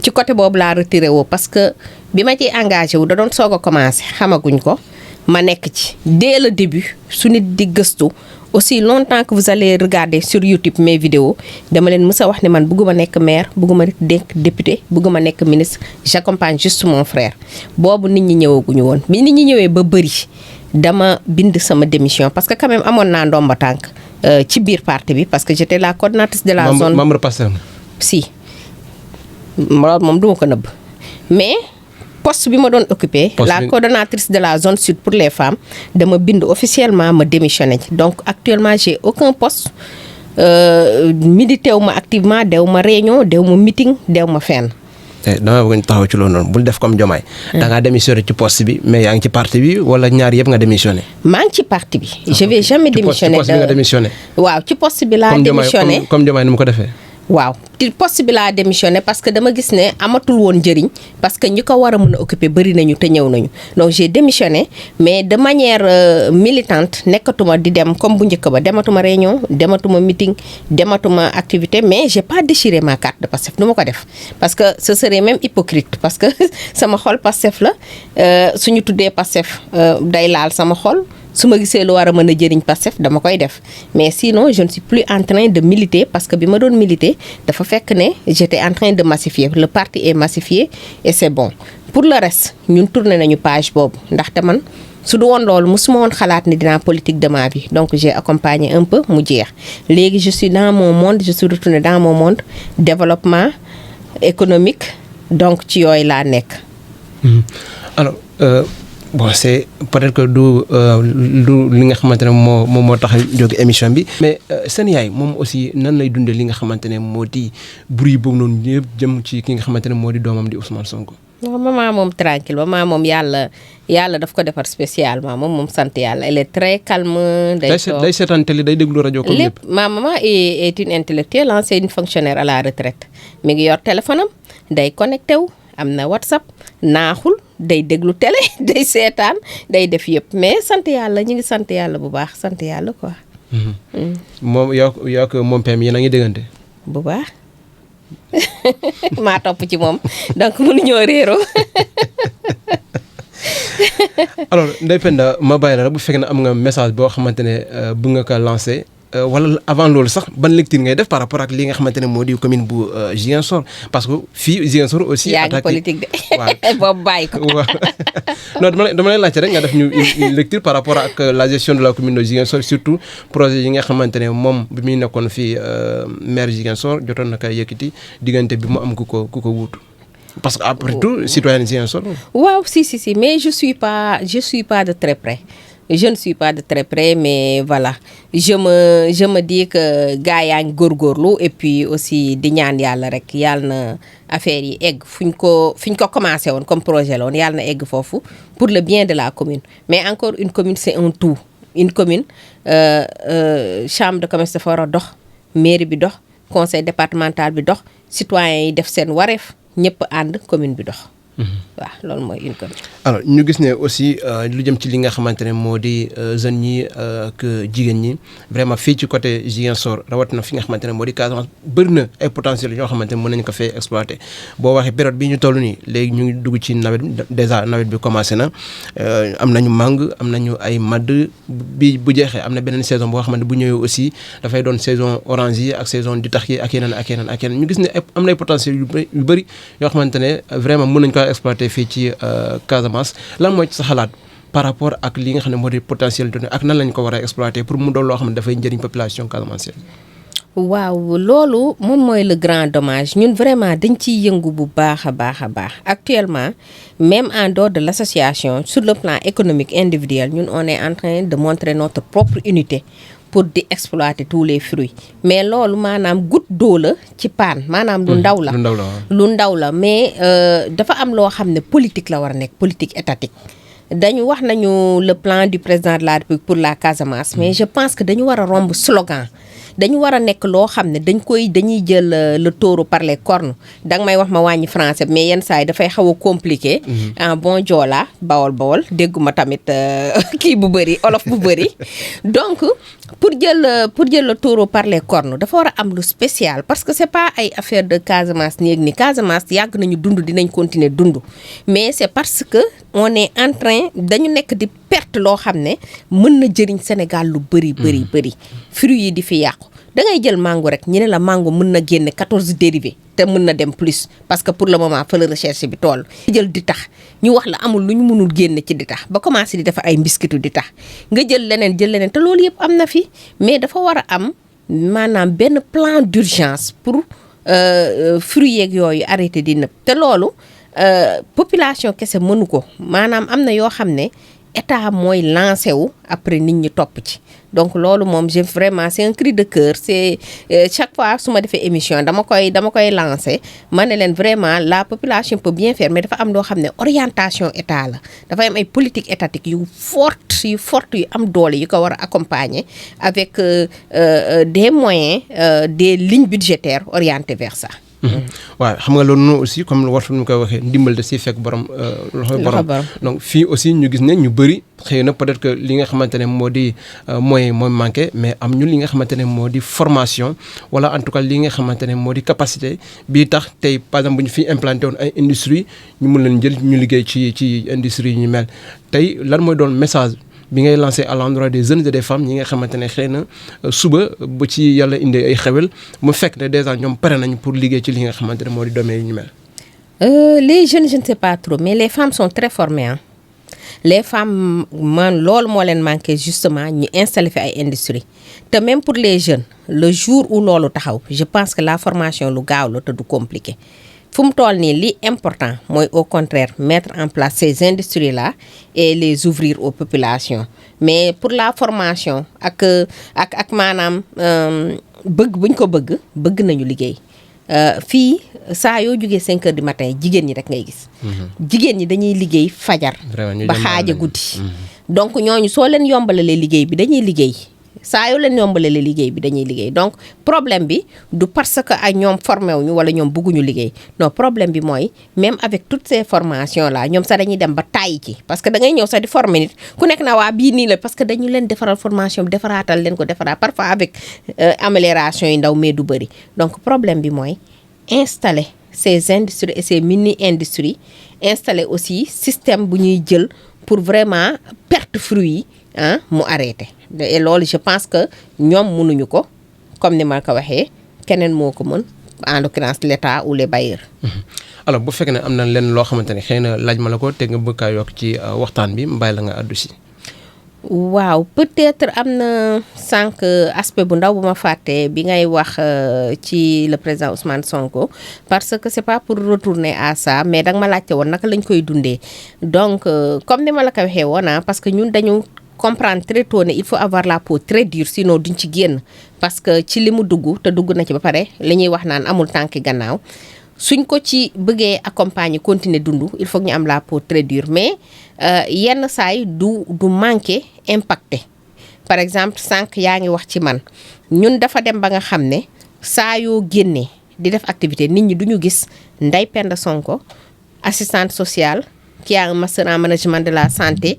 [SPEAKER 2] ci côté boobu laa retiré woo parce que bi ma ciy engagé wu da doon soog a commencé xamaguñ ko ma nekk ci dès le début su nit di gëstu aussi longtemps que vous allez regarder sur YouTube mes vidéos dama leen mës a wax ne man bëgguma nekk maire bëgguma nekk député bëgguma nekk ministre j'accompagne juste mon frère boobu nit ñi ñëwaguñu woon bi nit ñi ñëwee ba bëri dama bind sama démission parce que quand même amoon naa ndomba tànk ci biir parti bi parce que j'étais la coordinatrice de la zone
[SPEAKER 1] membre Pastef
[SPEAKER 2] si loolu moom duma ko nëbb mais poste bi ma doon occupé la coordonnatrice de la zone sud pour les femmes dama bind officiellement ma démissionné donc actuellement j'ai aucun poste milité wu ma activement dew ma réunion dew ma meeting dew ma fenn
[SPEAKER 1] dama bëgg ñu taxaw ci loolu noonu bul def comme Diomaye da ngaa démissionné ci poste bi mais yaa ngi ci parti bi wala ñaar yëpp nga démissionné
[SPEAKER 2] maa ngi ci parti bi je vais jamais démissionner
[SPEAKER 1] ci poste bi nga démissionné
[SPEAKER 2] waaw ci poste bi laa démissionné
[SPEAKER 1] comme Diomaye ni mu ko defee
[SPEAKER 2] waaw ci poste bi laa démissionné parce que dama gis ne amatul woon njëriñ parce que ñi ko war a mën a occuper bëri nañu te ñëw nañu donc j'ai démissionné mais de manière militante nekkatuma di dem comme bu njëkk ba dematuma réunion dematuma meeting dematuma activité mais j'ai pas déchiré ma carte de Pastef du ma ko def parce que ce serait même hypocrite parce que sama xol Pastef la suñu tuddee Pastef day laal sama xol su ma gisee lu war a mën a jëriñ Pastef dama koy def mais sinon je ne suis plus en train de militer parce que bi ma doon militer dafa fekk ne j'étais en train de massifier le parti est massifié et c'est bon pour le reste ñun tourné nañu page boobu ndaxte man su du woon loolu mosuma woon xalaat ni dinaa politique de ma vie donc j'ai accompagné un peu mu jeex léegi je suis dans mon monde je suis retournée dans mon monde développement économique donc ci yooyu laa nekk.
[SPEAKER 1] alors bon c'est peut-être que du li nga xamante ne moo tax a jóge émission bi mais seen yaay moom aussi nan lay dundee li nga xamante ne moo di bruit boobu noonu yëpp jëm ci ki nga xamante ne moo di doomam di Ousmane Sonko.
[SPEAKER 2] non maman moom tranquille maman moom yàlla daf ko defar spécialement moom sant yàlla elle est très calme. day
[SPEAKER 1] seetaan télé day déglu rajo comme lépp.
[SPEAKER 2] ma maman est une intellectuelle hein, c'est une fonctionnaire à la retraite mi ngi yor téléphone am day connecté wu am na WhatsApp naaxul day déglu télé day seetaan day def yëpp mais sant yàlla ñu ngi sant yàlla bu baax sant yàlla quoi.
[SPEAKER 1] moom yow ak moom pem yéen a ngi déggante.
[SPEAKER 2] bu baax maa topp ci moom donc mënuñoo réeroo.
[SPEAKER 1] alors Ndeye Penda ma bàyyi la rek bu fekkee ne am nga message boo xamante ne bu nga ko lancé wala avant loolu sax ban lecture ngay def par rapport ak li nga xamante ne moo di commune bu Ziguinchor parce que fii Ziguinchor aussi.
[SPEAKER 2] yaa ngi politique de boobu bàyyi ko.
[SPEAKER 1] waaw non dama lay laajte rek nga def ñu une lecture par rapport ak la gestion de la commune de Ziguinchor surtout projet yi nga xamante ne moom bi muy nekkoon fii maire Ziguinchor jotoon na koy yëkkati diggante bi mu am ku ko wuutu. parce que après tout citoyen Ziguinchor.
[SPEAKER 2] waaw si mais je suis pas de très près. Je ne suis pas de très près mais voilà je me dis que gars yaa ngi góorgóorlu et puis aussi di ñaan yàlla rek yàlla na affaire yi egg fi ñu ko commencé woon comme projet la woon yàlla na egg foofu pour le bien de la commune mais encore une commune c'est un tout une commune chambre de commerce dafa war a dox mairie bi dox conseil départemental bi dox citoyens yi def seen wareef ñëpp ànd commune bi dox. waaw loolu mooy une commune.
[SPEAKER 1] alors ñu gis ne aussi lu jëm ci li nga xamante ne moo di jeunes ñi ak jigéen ñi vraiment fii ci côté Ziguinchor rawatina fi nga xamante ne moo di Casamance bëri na ay potentiel yoo xamante ne mën nañu ko fee exploiter boo waxee période bi ñu toll nii léegi ñu ngi dugg ci nawet déjà nawet bi commencé na am nañu mangue am nañu ay madd bi bu jeexee am na beneen saison boo xamante bu ñëwee aussi dafay doon saison orange yi ak saison di tax yi ak yeneen ñu gis ne am na ay potentiel yu bëri yoo xamante ne vraiment mën nañu ko exploiter fii ci Casamance lan mooy ci sa xalaat par rapport ak li nga xam ne moo di potentiel donné ak nan lañ ko war a exploiter pour mu doon loo xam ne dafay njëriñ population casamançaise.
[SPEAKER 2] waaw loolu moom mooy le grand dommage ñun vraiment dañ ciy yëngu bu baax a baax actuellement même en dehors de l'association sur le plan économique individuel ñun on est en train de montrer notre propre unité pour di exploiter tous les fruits mais loolu maanaam goutte d'eau la ci paan maanaam lu ndaw la mais dafa am loo xam ne politique la war a nekk politique étatique dañu wax nañu le plan du président de la République pour la Casamance mais je pense que dañu war a romb slogan dañu war a nekk loo xam ne dañuy jël le taureau par les cornes danga may wax ma wàññi français mais yenn saa yi dafay xaw a compliqué. en bon joola bawol dégguma tamit kii bu bëri olof bu bëri donc pour jël le taureau par les cornes dafa war a am lu spécial parce que c'est pas ay affaire de Casamance néeg ni Casamance yàgg nañu dund dinañ continuer dund mais c'est parce que on est en train dañu nekk di perte loo xam ne mën na jëriñ Sénégal lu bëri fruits yi di fi yàqu da ngay jël mango rek ñu ne la mango mën na génne 14 dérivés te mën na dem plus parce que pour le moment fa la recherche bi toll. jël di tax ñu wax la amul lu ñu mënul génne ci di tax ba commencé di defar ay biscuitu di tax nga jël leneen te loolu yëpp am na fi mais dafa war a am maanaam benn plan d'urgence pour fruits yeeg yooyu arrêté di nëb te loolu population kese mënu ko maanaam am na yoo xam ne état mooy lancé wu après nit ñi topp ci donc loolu moom vraiment c'est un cri de cœur c'est chaque fois su ma defee émission dama koy lancé ma ne leen vraiment la population peut bien faire mais dafa am loo xam ne orientation état la dafa am ay politique étatique yu forte yu am doole yu ko war a accompagner avec des moyens des lignes budgétaires orientées vers ça.
[SPEAKER 1] waaw xam nga loolu noonu aussi comme wartu ñu koy waxee ndimbal da siy fekk borom loxoy borom donc fii aussi ñu gis ne ñu bëri xëy na peut-être que li nga xamante ne moo di moyen mooy manqué mais am ñu li nga xamante ne moo di formation wala en tout cas li nga xamante ne moo di capacité bii tax tey par exemple bu ñu fi implanté woon ay industrie ñu mun leen jël ñu liggéey ci industrie yi ñu mel tey lan mooy doon message bi ngay lancé à l'endroit des jeunes et des femmes ñi nga xamante ne xëy na suba ba ci yàlla indee ay xewel mu fekk ne déjà ñoom pare nañ pour liggéey ci li nga xamante ne moo di domaine yi ñu mel.
[SPEAKER 2] Les jeunes je ne sais pas trop mais les femmes sont très formées hein. Les femmes man loolu moo leen manqué justement ñu installé fi ay industrie te même pour les jeunes le jour où loolu taxaw je pense que la formation lu gaaw la te du compliqué. fu mu toll nii li important mooy au contraire mettre en place ces industries là et les ouvrir aux populations mais pour la formation ak maanaam bëgg buñ ko bëgg nañu liggéey fii saa yoo jógee 5 heures du matin jigéen ñi rek ngay gis. jigéen ñi dañuy liggéey fajar. ba xaaja guddi. donc ñooñu soo leen yombalalee liggéey bi dañuy liggéey. saa yoo leen yombalalee liggéey bi dañuy liggéey donc problème bi du parce que ay ñoom formé wuñu wala ñoom bëgguñu liggéey non problème bi mooy même avec toutes ces formations là ñoom sax dañuy dem ba tàyyi ci parce que da ngay ñëw sax di former nit ku nekk na waa bii nii la parce que dañu leen defaral formation bi defaraatal leen ko defaraat parfois avec amélioration yi ndaw mais du bëri donc problème bi mooy installer ces industries et ces mini industries installer aussi système bu ñuy jël pour vraiment perte fruits yi mu arrêté et loolu je pense que ñoom mënuñu ko comme ni ma ko waxee keneen moo ko mën en l'occurrence l'État ou les bailleurs.
[SPEAKER 1] alors bu fekkee ne am na leen loo xamante ne xëy na laaj ma la ko te nga bëgg kaa yokk ci waxtaan bi mbay la nga àddu si.
[SPEAKER 2] waaw peut-être am na sànq aspect bu ndaw bu ma fàttee bi ngay wax ci le président Ousmane Sonko parce que c'est pas pour retourner à ça mais danga ma laajte woon naka lañ koy dundee donc comme ni ma la ko waxee woon parce que ñun dañu comprendre très tôt ne il faut avoir la peau très dure sinon duñ ci génn parce que ci li mu dugg te dugg na ci ba pare li ñuy wax naan amul tànki gannaaw suñ ko ci bëggee accompagner continuer dund il faut que ñu am la peau très dure mais yenn saay du manquer impacté par exemple sànq yaa ngi wax ci man ñun dafa dem ba nga xam ne saa yoo génnee di def activité nit ñi duñu gis Ndeye Penda Sonko assistante sociale qui a un master en management de la santé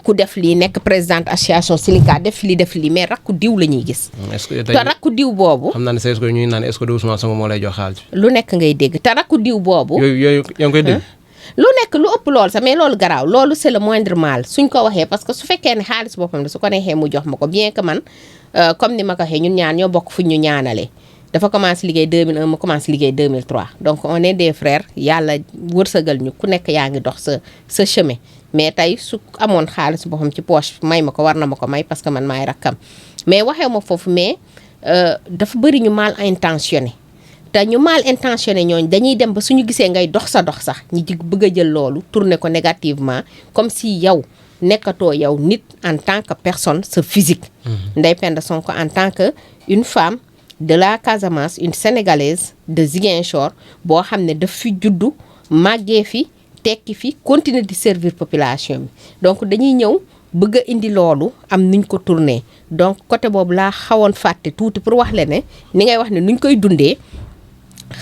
[SPEAKER 2] ku def lii nekk présidente association Silinka def lii mais rakku diw la ñuy gis. te rakku diw boobu.
[SPEAKER 1] xam naa ne est-ce que ñuy naan est-ce que Ousmane Sonko moo lay jox xaalis.
[SPEAKER 2] lu nekk ngay dégg te rakku diw boobu.
[SPEAKER 1] yooyu yaa ngi koy dégg.
[SPEAKER 2] lu nekk lu ëpp loolu sax mais loolu garaaw loolu c'est le moindre mal suñ ko waxee parce que su fekkee ne xaalis boppam la su ko neexee mu jox ma ko bien que man comme ni ma ko waxee ñun ñaar ñoo bokk fuñ ñu ñaanalee. dafa commencé liggéey 2001 ma commencé liggéey 2003 donc on est des frères yàlla wërsëgal ñu ku nekk yaa ngi dox sa chemin mais tey su amoon xaalis boppam ci poche may ma ko war na ma ko may parce que man maay rakkam mais waxee ma foofu mais dafa bëri ñu mal intentionné te ñu mal intentionné ñooñu dañuy dem ba suñu gisee ngay dox sa dox sax ñi ci bëgg a jël loolu tourner ko négativement comme si yow nekkatoo yow nit en tant que personne sa physique. Ndeye Penda Sonko en tant que une femme de la Casamance une sénégalaise de Ziguinchor boo xam ne daf fi juddu màggee fi tekki fi continuer di servir population bi donc dañuy ñëw bëgg a indi loolu am nuñ ko tourné donc côté boobu laa xawoon fàtte tuuti pour wax la ne ni ngay wax ne nuñ koy dundee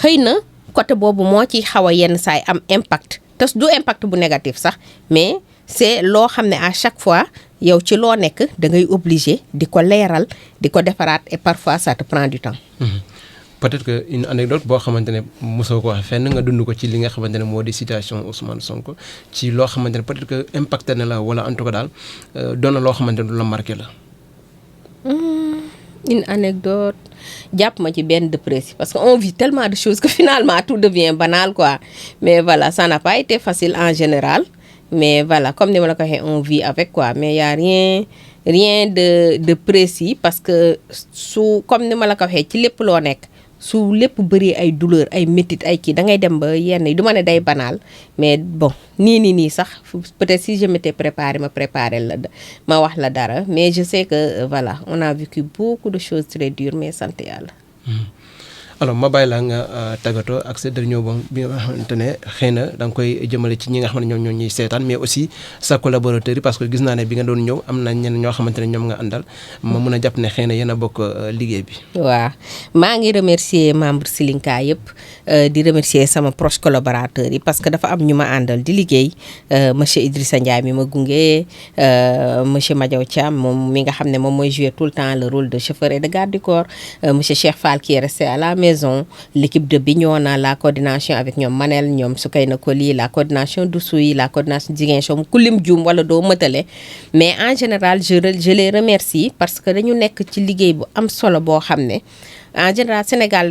[SPEAKER 2] xëy na côté boobu moo ciy xaw a yenn saay am impact te du impact bu négatif sax mais c'est loo xam ne à chaque fois yow ci loo nekk da ngay obligé di ko leeral di ko defaraat et parfois ça te prend du temps.
[SPEAKER 1] peut-être que une anecdote boo xamante ne mosoo ko wax fenn nga dund ko ci li nga xamante ne moo di situation Ousmane Sonko ci loo xamante ne peut-être que impacté na la wala en tout cas daal doon na loo xamante ne du la marqué la.
[SPEAKER 2] Une anecdote jàpp ma ci benn de précis parce que on vit tellement de choses que finalement tout devient banal quoi mais voilà ça n'a pas été facile en général mais voilà comme ni ma la ko waxee on vit avec quoi mais y a rien de précis parce que su comme ni ma la ko waxee ci lépp loo nekk su lépp bëri ay douleur ay métit ay kii da ngay dem ba yenn yi du ma ne day banal mais bon nii sax peut-être si je m'étais préparé la ma wax la dara mais je sais que voilà on a vécu beaucoup de choses très dures mais sant yàlla.
[SPEAKER 1] alors ma bàyyi la nga tàggatoo ak sa dernier mot bi nga xamante ne xëy na da nga koy jëmale ci ñi nga xam ne ñoom ñoo ñuy seetaan mais aussi sa collaborateur yi parce que gis naa ne bi nga doon ñëw am na ñenn ñoo xamante ne ñoom nga àndal ma mun a jàpp ne xëy na yéen a bokk liggéey bi.
[SPEAKER 2] waaw maa ngi remercier membre Silinka yëpp di remercier sama proche collaborateur yi parce que dafa am ñu ma àndal di liggéey monsieur Idrissa Ndiaye mi ma gunge monsieur Madiaw Thiam moom mi nga xam ne moom mooy jouer tout le temps le rôle de chauffeur et de garde du corps monsieur Cheikh Fall qui est resté à la maison l'équipe de Bignona la coordination avec ñoom Manel ñoom Soukayna Koli la coordination d'Oussouye la coordination Ziguinchor ku lim juum wala doo mëtale mais en général je les remercie parce que dañu nekk ci liggéey bu am solo boo xam ne en général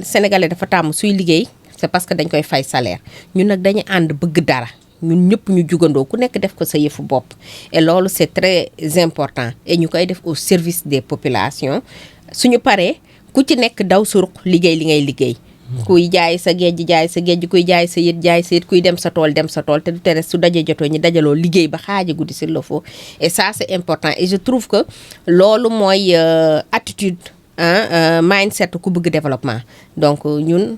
[SPEAKER 2] sénégalais dafa tàmm suy liggéey c'est parce que dañ koy fay salaire ñun nag dañu ànd bëgg dara ñun ñëpp ñu jugandoo ku nekk def ko sa yëfu bopp et loolu c'est très important et ñu koy def au service des populations suñu paree ku ci nekk daw suruq liggéey li ngay liggéey kuy jaay sa géej kuy jaay sa yët kuy dem sa tool te du tere su daje jotoo ñi dajaloo liggéey ba xaaja guddi s'il le faut et ça c'est important et je trouve que loolu mooy attitude mindset ku bëgg développement donc ñun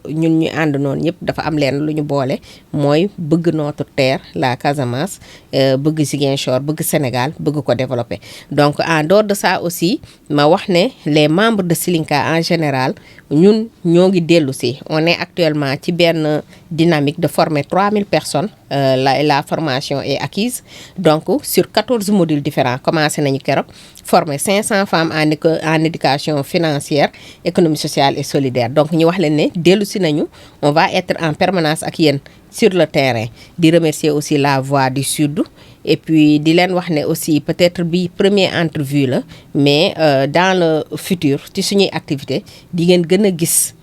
[SPEAKER 2] ñu ànd noonu ñëpp dafa am leen lu ñu boole mooy bëgg notre terre la Casamance bëgg Ziguinchor bëgg Sénégal bëgg ko développer donc en dehors de ça aussi ma wax ne les membres de Silinka en général ñun ñoo ngi dellu si on est actuellement ci benn dynamique de former 3000 personnes la formation est acquise donc sur 14 modules différents commencé nañu keroog former 500 femmes en éducation financière économie sociale et solidaire donc ñu wax leen ne dellu si nañu on va être en permanence ak yéen sur le terrain di remercier aussi la Voix du Sud et puis di leen wax ne aussi peut-être bi première entrevue la mais dans le futur ci suñuy activité di ngeen gën a gis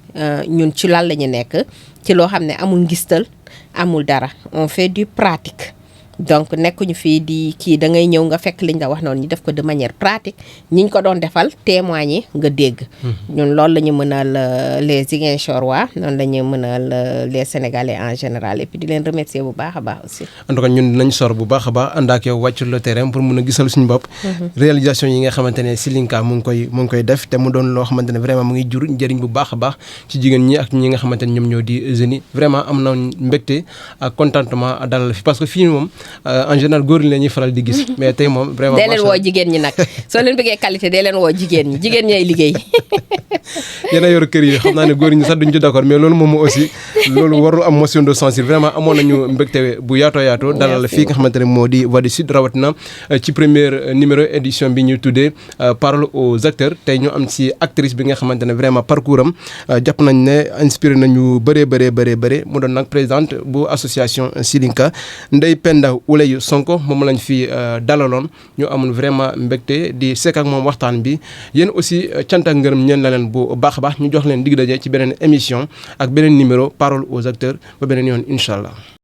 [SPEAKER 2] ñun ci lan la ñu nekk ci loo xam ne amul ngistal amul dara on fait du pratique donc nekkuñu fii di kii da ngay ñëw nga fekk liñ la wax noonu ñu def ko de manière pratique ñiñ ko doon defal témoigner nga dégg ñun loolu la ñu mënal les Ziguinchorois noonu la ñu mënal les Sénégalais en général et puis di leen remercier bu baax a baax aussi
[SPEAKER 1] en tout cas ñun dinañ sor bu baax a baax ànd ak yow wàcc le terrain pour mun a gisal suñu bopp réalisation yi nga xamante ne Silinka mu ngi koy def te mu doon loo xamante ne vraiment mu ngi jur njëriñ bu baax a baax ci jigéen ñi ak ñi nga xamante ne ñoom ñoo di jeunes yi vraiment am na mbégte ak contentement dalal fi parce que fii moom en général góor ñi la ñuy faral di gis mais tey moom vraiment
[SPEAKER 2] dee leen woo jigéen ñi nag soo leen bëggee qualité dee leen woo jigéen ñay liggéey
[SPEAKER 1] yéen a yor kër yi xam naa ne góor ñi sax duñ ci d'accord mais loolu moom aussi loolu warul am motion de censure vraiment amoon nañu mbégte bu yaatoo dalal fii nga xamante ne moo di Voix du Sud rawatina ci première numéro édition bi ñu tuddee parole aux acteurs tey ñu am ci actrice bi nga xamante ne vraiment parcours am jàpp nañ ne inspiré nañu bëree mu doon nag présidente bu association Silinka Ndeye Penda Ouleye Sonko moom lañ fi dalaloon ñu amul vraiment mbégte di sekk ak moom waxtaan bi yéen aussi cant ak ngërëm ñeen la leen bu baax a baax ñu jox leen dig daje ci beneen émission ak beneen numéro parole aux acteurs ba beneen yoon incha allah.